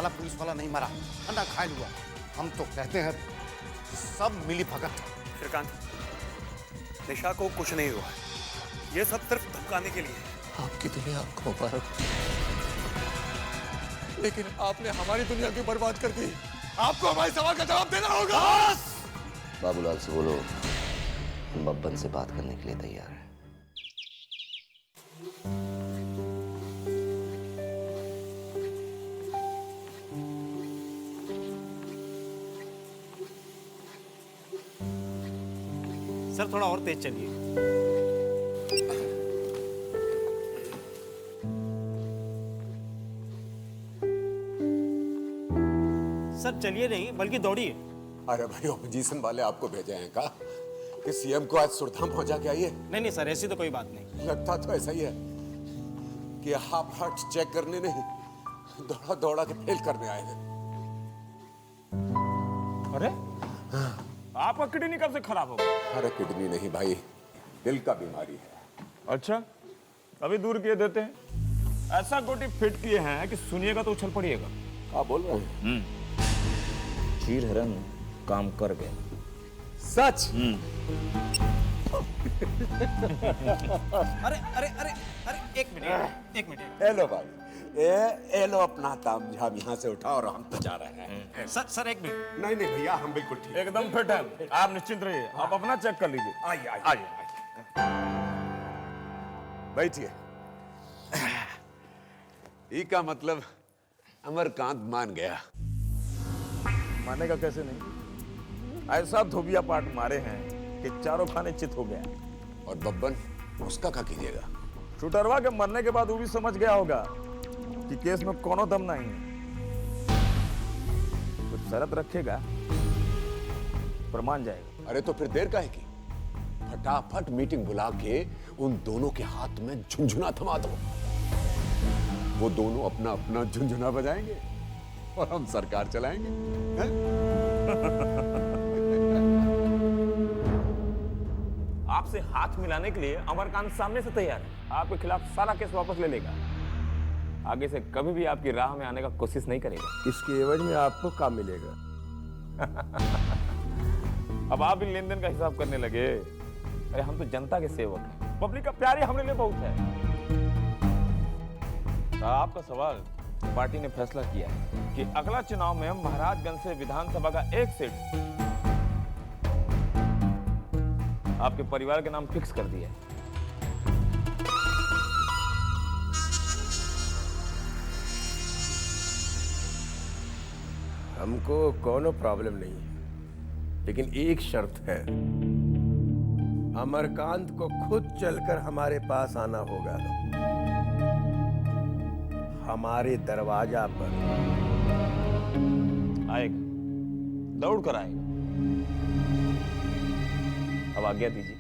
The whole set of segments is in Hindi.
साला पुलिस वाला नहीं मरा, अंडा घायल हुआ। हम तो कहते हैं सब मिली भगत। श्रीकांत, निशा को कुछ नहीं हुआ, ये सब सिर्फ धमकाने के लिए है। आपकी दुनिया आपको मुबारक, लेकिन आपने हमारी दुनिया की बर्बाद कर दी। आपको हमारे सवाल का जवाब देना होगा। बाबूलाल से बोलो हम बब्बन से बात करने के लिए तैयार हैं। सर थोड़ा और तेज चलिए। सर चलिए नहीं बल्कि दौड़िए। अरे भाई ऑपोजिशन वाले आपको भेजे हैं का कि सीएम को आज सुरधाम पहुंचा के आइए? नहीं नहीं सर, ऐसी तो कोई बात नहीं। लगता तो ऐसा ही है कि आप हार्ट चेक करने नहीं दौड़ा दौड़ा के फेल करने आए हैं। अरे आपका किडनी कब से खराब हो गया? अरे किडनी नहीं भाई, दिल का बीमारी है। अच्छा अभी दूर किए देते हैं। ऐसा गोटी फिट किए हैं कि सुनिएगा तो उछल पड़िएगा। आप बोल रहे हैं? चीर हरण काम कर गए। सच? अरे अरे अरे अरे एक मिनट। हेलो भाई, ए लो अपना तामझाम यहाँ से उठा और हम तो जा रहे हैं। सर एक मिनट। नहीं नहीं भैया, हम बिल्कुल ठीक। एकदम फिट है, आप निश्चिंत रहिए। आप अपना चेक कर लीजिए। आइए आइए आइए। बैठिए। ई का मतलब अमरकांत मान गया। मानेगा कैसे नहीं? ऐसा धोबिया पाट मारे हैं कि चारों खाने चित हो गया। और बब्बन, उसका क्या कीजिएगा? शूटरवा के मरने के बाद वो भी समझ गया होगा कि केस में कोनो दम नहीं है। कुछ शर्त रखेगा, पर मान जाएगा। अरे तो फिर देर काहे की? फटाफट मीटिंग बुला के उन दोनों के हाथ में झुनझुना थमा दो। वो दोनों अपना अपना झुनझुना बजाएंगे और हम सरकार चलाएंगे। आपसे हाथ मिलाने के लिए अमरकांत सामने से तैयार है। आपके खिलाफ सारा केस वापस ले लेगा। आगे से कभी भी आपकी राह में आने का कोशिश नहीं करेगा। इसके एवज में आपको काम मिलेगा। अब आप भी लेन देन का हिसाब करने लगे। अरे हम तो जनता के सेवक हैं, पब्लिक का प्यार ही हमारे लिए बहुत है। आपका सवाल, पार्टी ने फैसला किया है कि अगला चुनाव में महाराजगंज से विधानसभा का एक सीट आपके परिवार के नाम फिक्स कर दिया है। हमको कोनो प्रॉब्लम नहीं है, लेकिन एक शर्त है। अमरकांत को खुद चलकर हमारे पास आना होगा, हमारे दरवाजा पर आएगा, दौड़ कर आएगा। अब आज्ञा दीजिए।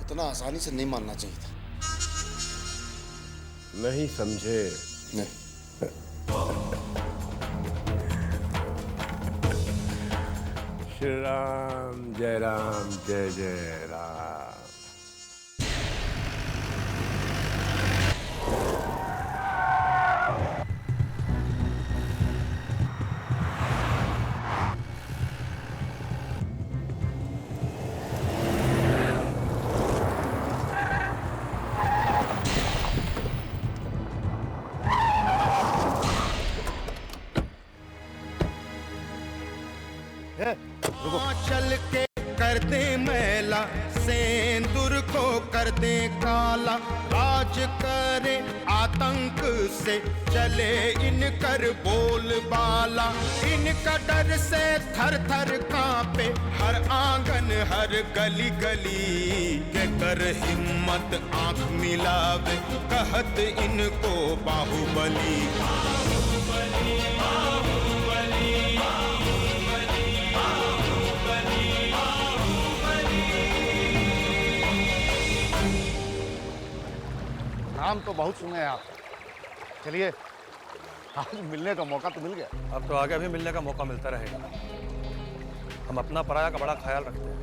इतना आसानी से नहीं मानना चाहिए था। नहीं समझे? नहीं। श्री राम जय राम जय जय राम। चल के कर दे मैला, सेंदूर को कर दे काला, राज करे आतंक से चले इनकर बोलबाला, इनका डर से थर थर कांपे हर आंगन हर गली गली, के कर हिम्मत आंख मिलावे कहत इनको बाहुबली। नाम तो बहुत सुने हैं आप। चलिए आज मिलने का मौका तो मिल गया। अब तो आगे भी मिलने का मौका मिलता रहेगा। हम अपना पराया का बड़ा ख्याल रखते हैं।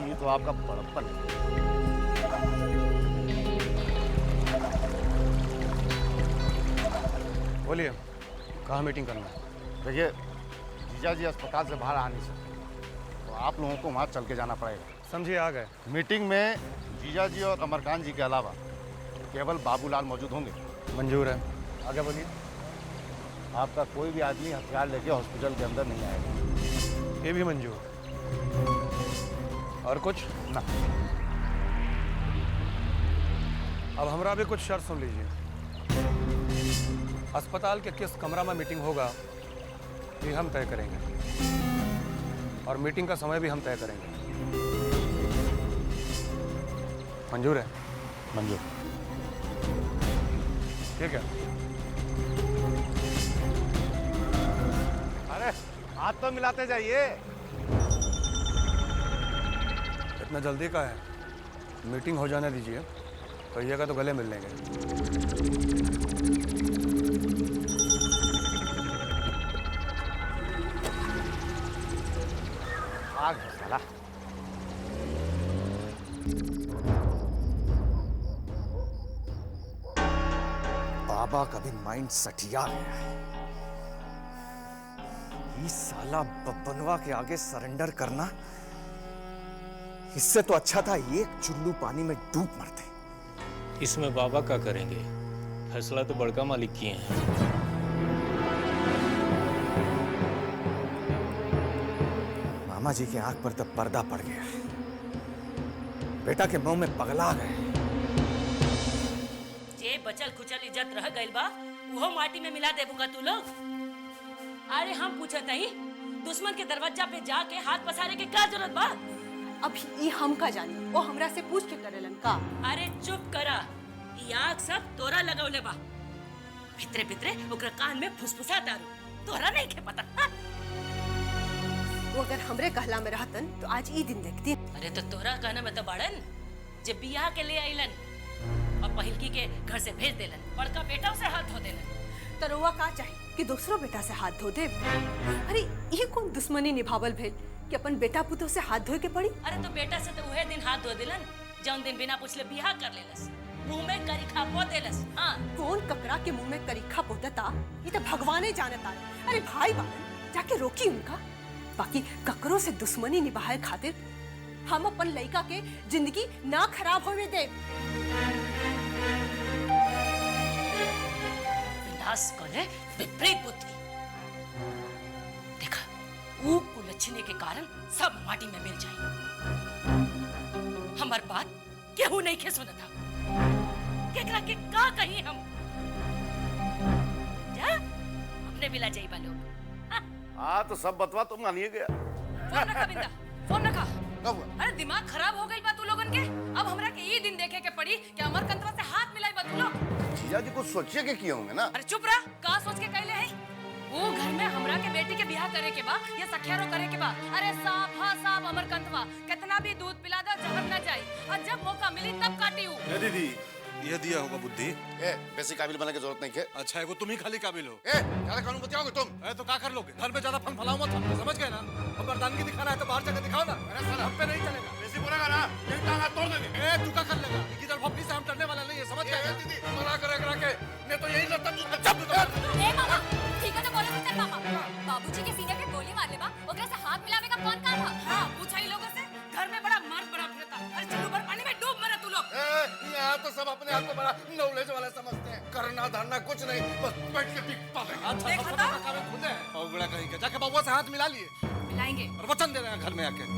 ये तो आपका बड़प्पन है। बोलिए, कहाँ मीटिंग करना है? देखिए, जीजा जी अस्पताल से बाहर आ नहीं सकते, तो आप लोगों को वहाँ चल के जाना पड़ेगा। समझिए, आ गए। मीटिंग में जीजा जी और अमरकांत जी के अलावा केवल बाबूलाल मौजूद होंगे। मंजूर है, आगे बोलिए। आपका कोई भी आदमी हथियार लेके हॉस्पिटल के अंदर नहीं आएगा। ये भी मंजूर। और कुछ ना। अब हमरा भी कुछ शर्त सुन लीजिए। अस्पताल के किस कमरा में मीटिंग होगा ये हम तय करेंगे, और मीटिंग का समय भी हम तय करेंगे। मंजूर है? मंजूर। ठीक है। अरे हाथ तो मिलाते जाइए। इतना जल्दी का है? मीटिंग हो जाने दीजिए, कहिएगा तो गले मिल लेंगे। आग है साला। बाबा का भी माइंड सठिया है। ये साला बब्बनवा के आगे सरेंडर करना, इससे तो अच्छा था एक चुल्लू पानी में डूब मरते। इसमें बाबा क्या करेंगे? फैसला तो बड़का मालिक किए हैं। मामा जी की आंख पर तब पर्दा पड़ गया। बेटा के मुंह में पगला गए। जे बचल कुचल इज्जत रह गइल बा वो माटी में मिला देबू का तू लोग? अरे हम पूछत हई, दुश्मन के दरवाजा पे जाके हाथ पसारे के का जरूरत बा? अब ये हम का जानी, वो हमरा से पूछ के करेलन का? अरे चुप करा, ई आग सब तोरा लगौले बा। भितरे भितरे ओकरा कान में फुसफुसा दारू, तोरा नहीं के पता? हाँ? वो अगर हमरे कहला में रहतन तो आज ई दिन देखती। अरे तो तोरा कहना में तो बाड़न जब बियाह के ले आइलन और पहिलकी के घर से भेज देलन, बड़का बेटा से हाथ धो देलन। तो रोवा का चाहे कि दूसरो बेटा से हाथ धो दे? अरे ये कौन दुश्मनी निभावल भेल कि अपन बेटा पुतो से हाथ धोए के पड़ी? अरे तो बेटा से तो वह दिन हाथ धो दिलन जौन दिन बिना पूछले बियाह कर लेलस, मुंह में करिखा पो देलस। हाँ, कौन ककरा के मुंह में करिखा पोतता ये तो भगवाने जानता। अरे भाई बालन जाके रोकी उनका। बाकी ककरों से दुश्मनी निभाए खातिर हम अपन लड़का के जिंदगी ना खराब होवे दे। विनाश करे विपरीत बुद्धि। देखा, वो कुलच्छनी के कारण सब माटी में मिल जाए। हमार बात केहू नहीं के सुना था। केकरा के का कहीं हम? जा अपने बिला जाइबा लोग। हाँ तो सब बतवा तुम मानिए गया। फोन रखा बिंदा, फोन रखा। कब हुआ? अरे दिमाग खराब हो गई बा तू लोगन के। अब हमरा के ये दिन देखे के पड़ी कि अमरकंतवा से हाथ मिलाई बा तू लोग। जीजा जी कुछ सोचिए के किए होंगे ना। अरे चुप रह, का सोच के कहले है? वो घर में हमरा के बेटी के ब्याह करे के बा या सखियारो करे के बा? अरे साहब, हाँ साहब, अमरकंतवा कितना भी दूध पिला दो जहर न जाए, और जब मौका मिली तब काटी हूँ। ये दीदी, ये दिया होगा बुद्धि। वैसे काबिल बनने की जरूरत नहीं है। अच्छा है, वो तुम ही खाली काबिल हो। ज्यादा कानून बचाओगे तुम? तो क्या कर लोगे? घर में ज्यादा फन फलाओ मत, समझ गए ना? अब मर्दानगी दिखाना है तो बाहर जाकर दिखाओ ना। अरे सर, हम पे नहीं चलेगा। वैसे बोलेगा ना, एक टांग हाथ तोड़ देंगे। तू क्या कर लेगा? इधर भोपली से हम डरने वाला नहीं है, समझ गए? दीदी मना करेगा के नहीं तो यही लता ए मामा, ठीक है तो बोले तो चल मामा। बाबूजी के सीने पे गोली मार ले बा, ओकरा से हाथ मिलावे का कौन काम है? हां, पूछा ही लोगों से। घर में बड़ा मर्द बड़ा फिरता। अरे चलो भर पानी में डूब मरे तू लोग। यहाँ तो सब अपने आप को बड़ा नॉलेज वाला समझते हैं। करना धरना कुछ नहीं, बस बैठ के टिक पाले। देखा था? खुद है पौगड़ा कहीं के। जाके बाबू से हाथ मिला लिए, मिलाएंगे और वचन दे रहे हैं घर में आके।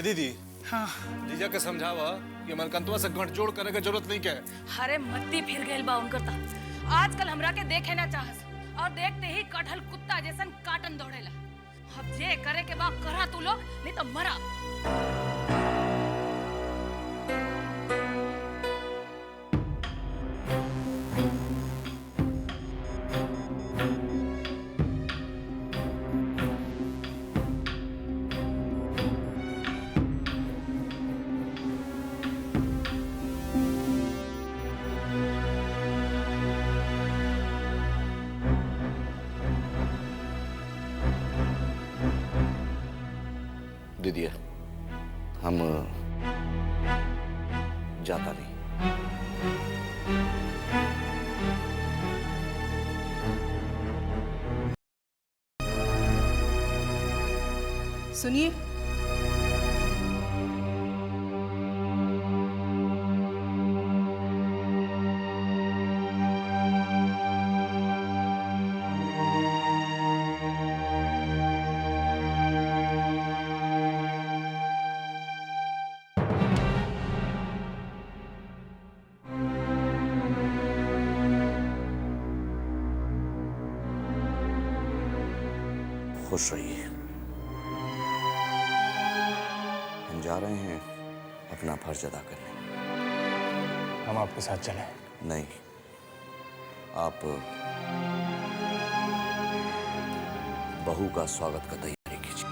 दीदी, हाँ, जीजा के समझावा कि अमरकंतवा से गठजोड़ करे के जरूरत नहीं क्या है। अरे मत्ती फिर गइल बा उनकर ता। आजकल हमरा के देखे ना चाहस, और देखते ही कटहल कुत्ता जैसन काटन दौड़ेला। अब जे करे के बा करा तू लोग, नहीं तो मरा। दीदी हम जाता नहीं। सुनिए, खुश रहिए। हम जा रहे हैं अपना फर्ज अदा करने। हम आपके साथ चलें? नहीं, आप बहू का स्वागत का तैयारी कीजिए।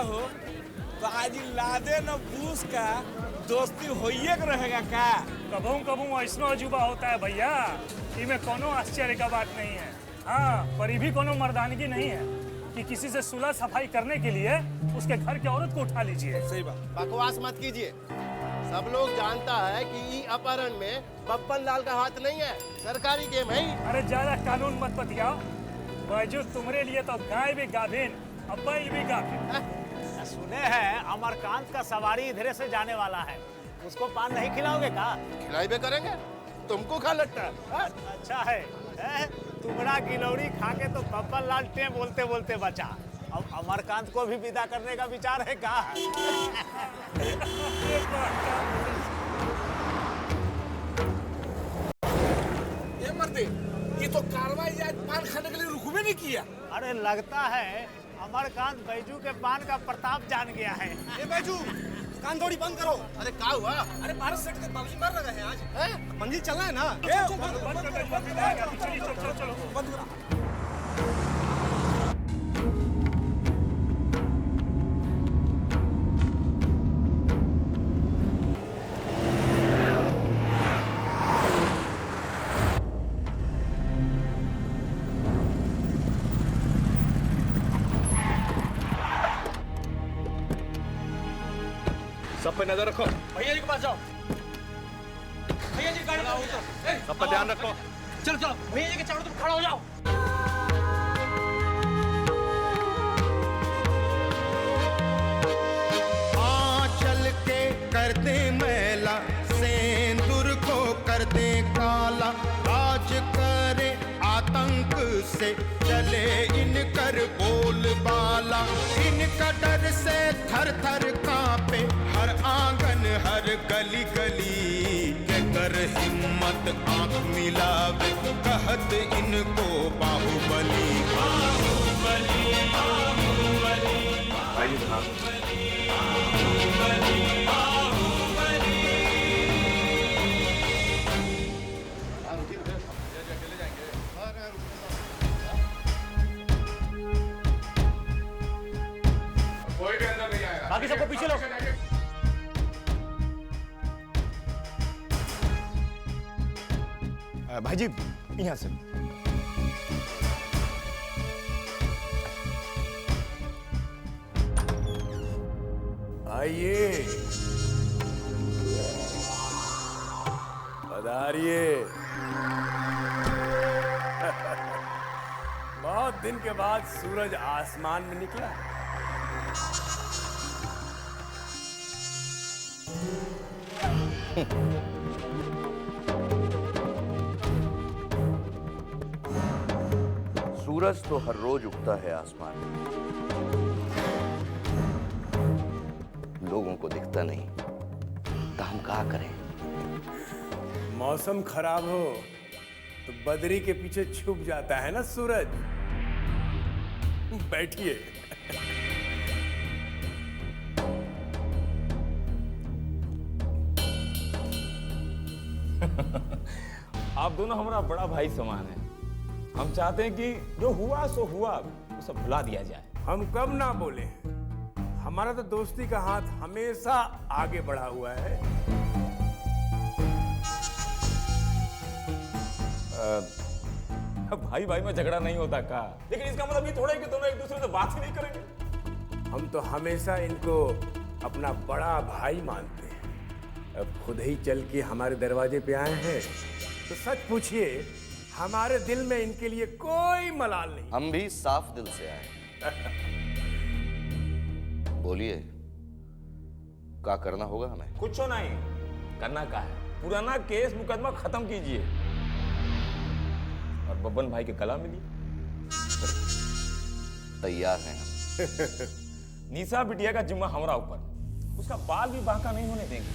हो तो आज लादे न बूस का दोस्ती होइए के रहेगा का? कबू कबू ऐसनो अजूबा होता है भैया, इनमें कोनो आश्चर्य का बात नहीं है। हाँ, पर ये भी कोनो मर्दानगी नहीं है कि किसी से सुलह सफाई करने के लिए उसके घर की औरत को उठा लीजिए। सही बात। बकवास मत कीजिए। सब लोग जानता है कि ई अपहरण में बब्बन लाल का हाथ नहीं है, सरकारी गेम है। अरे ज्यादा कानून मत बतियाओ। बैजू तुम्हारे लिए तो गाय भी गाभिन और बैल भी गाभिन। सुने हैं अमरकांत का सवारी इधरे से जाने वाला है, उसको पान नहीं खिलाओगे का? खिलाइबे करेंगे, तुमको खा लगता है। अच्छा है, तुम्हारा गिलौरी खा के तो बब्बन लाल टे बोलते बोलते बचा। अब अमरकांत को भी विदा करने का विचार है का? ये मर्दे, ये तो कार्रवाई आज पान खाने के लिए रुक भी नहीं किया। अरे लगता है अमरकांत बैजू के पान का प्रताप जान गया है। ये बैजू, कान थोड़ी बंद करो। अरे क्या हुआ? अरे 12 सेट के बाबी मार लगा है आज। मंदिर चलना है ना? बंद करो। सब पे नजर रखो। भैया जी के पास जाओ। भैया जी गाड़ी लाओ। सब पे ध्यान रखो। चलो चलो, भैया जी के चारों तरफ खड़ा हो जाओ। आंचल के कर दे मैला, सेंदूर को कर दे काला, राज करे आतंक से चले इनकर बोलबाला, इनका डर से थर थर कांपे हर आंगन हर गली गली, के कर हिम्मत आंख मिलावे कहत इनको बाहुबली। बाहुबली बाहुबली बाकी सबको पीछे लो। भाई जी यहाँ से। आइए, पधारिए। बहुत दिन के बाद सूरज आसमान में निकला। सूरज तो हर रोज उगता है आसमान में, लोगों को दिखता नहीं, तो हम क्या करें? मौसम खराब हो तो बदरी के पीछे छुप जाता है ना सूरज। बैठिए। आप दोनों हमारा बड़ा भाई समान है। हम चाहते हैं कि जो हुआ सो हुआ, वो सब भुला दिया जाए। हम कब ना बोले, हमारा तो दोस्ती का हाथ हमेशा आगे बढ़ा हुआ है। भाई भाई में झगड़ा नहीं होता का, लेकिन इसका मतलब ये थोड़ा है कि दोनों एक दूसरे से बात ही नहीं करेंगे। हम तो हमेशा इनको अपना बड़ा भाई मानते हैं। अब खुद ही चल के हमारे दरवाजे पे आए हैं तो सच पूछिए, हमारे दिल में इनके लिए कोई मलाल नहीं। हम भी साफ दिल से आए। बोलिए, क्या करना होगा हमें? कुछ नहीं करना का है, पुराना केस मुकदमा खत्म कीजिए और बब्बन भाई के गला मिलिए। तैयार हैं हम। निशा बिटिया का जिम्मा हमारा ऊपर, उसका बाल भी बांका नहीं होने देंगे।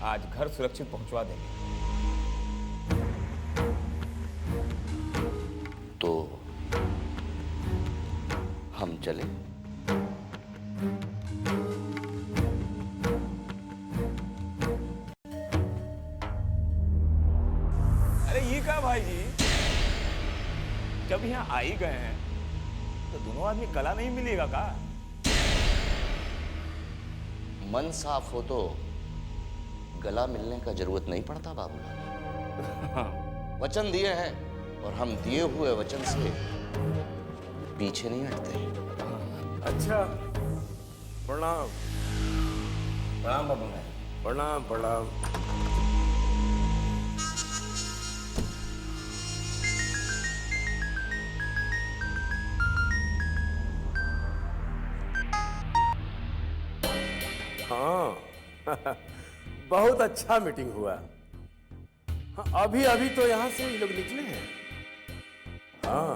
आज घर सुरक्षित पहुंचवा देंगे। तो हम चले? अरे ये क्या भाई जी, जब यहाँ आ ही गए हैं तो दोनों आदमी गला नहीं मिलेगा का? मन साफ हो तो गला मिलने का जरूरत नहीं पड़ता बाबूलाल। वचन दिए हैं और हम दिए हुए वचन से पीछे नहीं हटते। अच्छा, प्रणाम। प्रणाम बाबू भाई। प्रणाम प्रणाम। हाँ बहुत अच्छा मीटिंग हुआ। हाँ, अभी अभी तो यहाँ से ये लोग निकले हैं। हाँ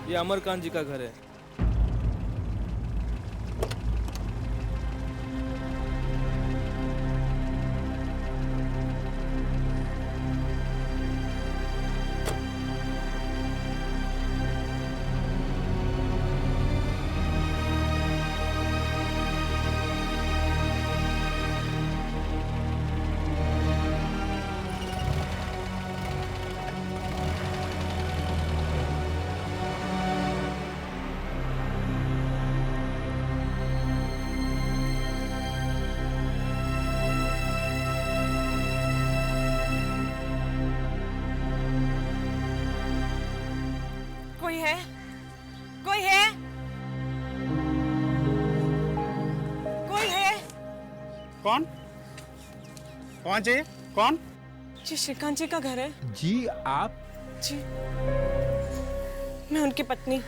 ये अमरकांत जी का घर है। कोई है? कोई है? कोई है? कौन? कौन चाहिए? कौन? जी श्रीकांत जी का घर है। जी आप? जी मैं उनकी पत्नी।